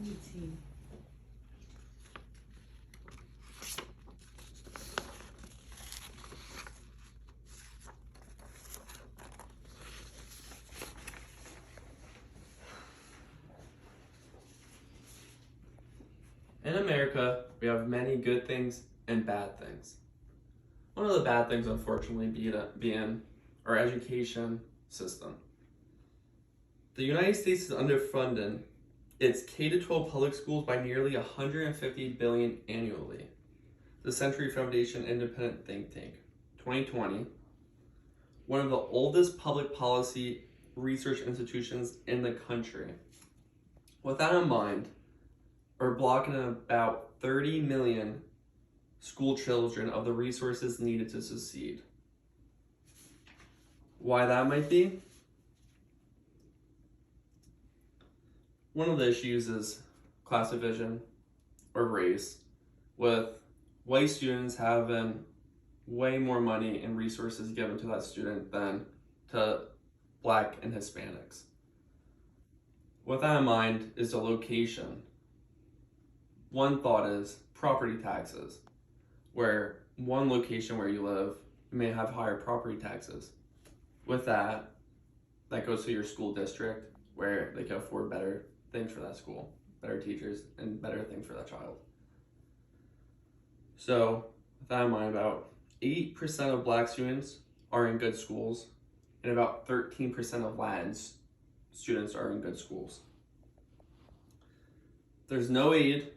18. In America, we have many good things and bad things. One of the bad things, unfortunately, being our education system. The United States is underfunded its K-12 public schools by nearly $150 billion annually. The Century Foundation Independent Think Tank, 2020, one of the oldest public policy research institutions in the country. With that in mind, we're blocking about 30 million school children of the resources needed to succeed. Why that might be? One of the issues is class division or race, with white students having way more money and resources given to that student than to Black and Hispanics. With that in mind is the location. One thought is property taxes, where one location where you live may have higher property taxes. With that goes to your school district where they can afford better things for that school, better teachers, and better things for that child. So with that in mind, about 8% of Black students are in good schools, and about 13% of Latin students are in good schools. There's no aid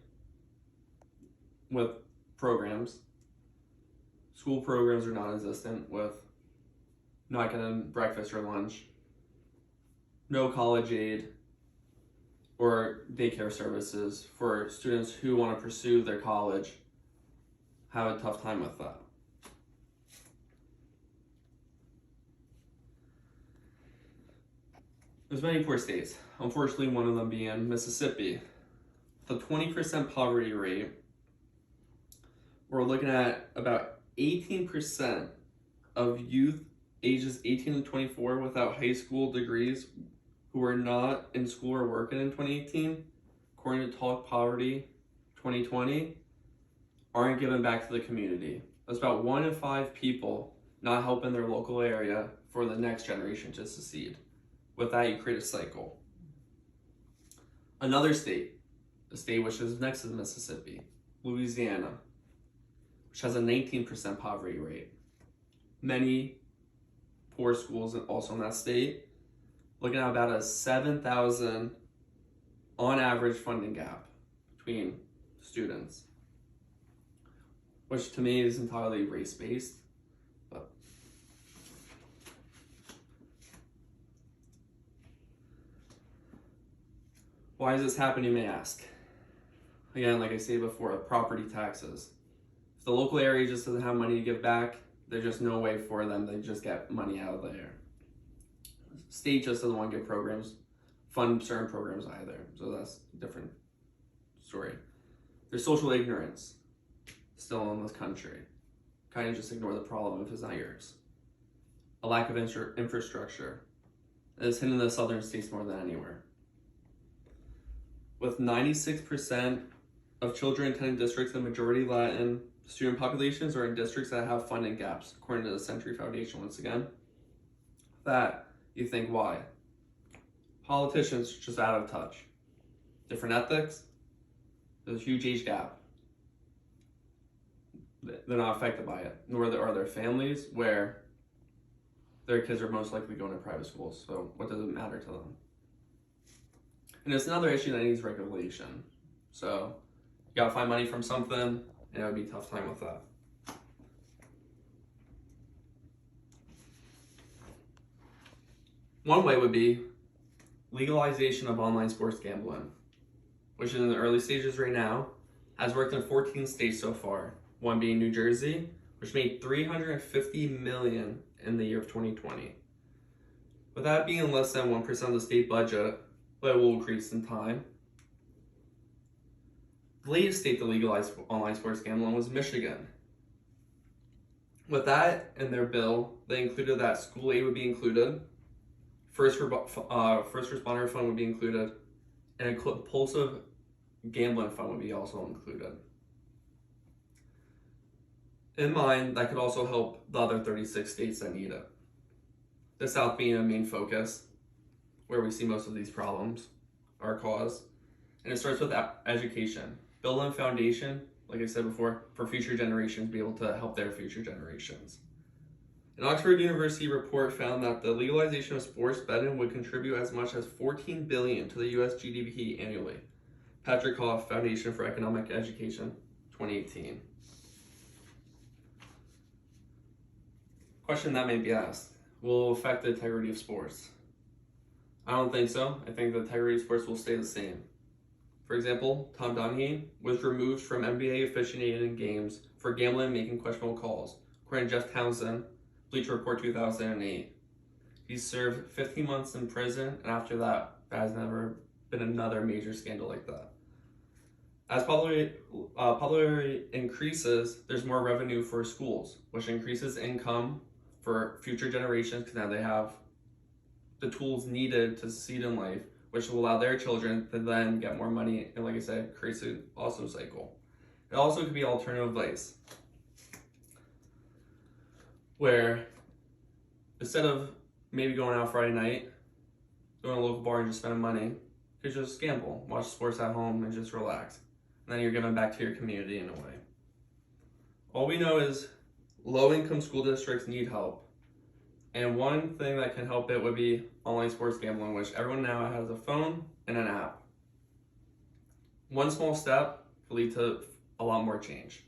with programs. School programs are non-existent, with not getting breakfast or lunch, no college aid or daycare services for students who want to pursue their college. Have a tough time with that. There's many poor states, unfortunately one of them being Mississippi. The 20% poverty rate, we're looking at about 18% of youth ages 18 to 24 without high school degrees who are not in school or working in 2018, according to Talk Poverty 2020, aren't given back to the community. That's about 1 in 5 people not helping their local area for the next generation to succeed. With that, you create a cycle. Another state, a state which is next to Mississippi, Louisiana, which has a 19% poverty rate. Many poor schools also in that state, looking at about a 7,000 on average funding gap between students, which to me is entirely race-based. But why is this happening, you may ask? Again, like I said before, property taxes. If the local area just doesn't have money to give back, there's just no way for them to just get money out of there. State just doesn't want to give fund certain programs either, so that's a different story. There's social ignorance still in this country. Kind of just ignore the problem if it's not yours. A lack of infrastructure is hitting the southern states more than anywhere. With 96% of children attending districts in majority Latin student populations are in districts that have funding gaps, according to the Century Foundation once again. That, you think, why? Politicians just out of touch. Different ethics, there's a huge age gap. They're not affected by it, nor are their families where their kids are most likely going to private schools, so what does it matter to them? And it's another issue that needs regulation. So you gotta find money from something, and it would be a tough time with that. One way would be legalization of online sports gambling, which is in the early stages right now, has worked in 14 states so far, one being New Jersey, which made $350 million in the year of 2020. With that being less than 1% of the state budget, but it will increase in time. The latest state to legalize online sports gambling was Michigan. With that in their bill, they included that school aid would be included, first responder fund would be included, and a compulsive gambling fund would be also included. In mind, that could also help the other 36 states that need it. The South being a main focus, where we see most of these problems are caused. And it starts with education. Build a foundation, like I said before, for future generations to be able to help their future generations. An Oxford University report found that the legalization of sports betting would contribute as much as $14 billion to the US GDP annually. Patrick Hoff, Foundation for Economic Education, 2018. Question that may be asked, will it affect the integrity of sports? I don't think so. I think the integrity of sports will stay the same. For example, Tom Donahue was removed from NBA officiating games for gambling and making questionable calls, according to Jeff Townsend, Bleacher Report 2008. He served 15 months in prison, and after that, there has never been another major scandal like that. As popularity increases, there's more revenue for schools, which increases income for future generations because now they have the tools needed to succeed in life, which will allow their children to then get more money, and like I said, creates an awesome cycle. It also could be alternative vice, where instead of maybe going out Friday night, going to a local bar and just spending money, you could just gamble, watch sports at home, and just relax. And then you're giving back to your community in a way. All we know is low-income school districts need help. And one thing that can help it would be online sports gambling, which everyone now has a phone and an app. One small step will lead to a lot more change.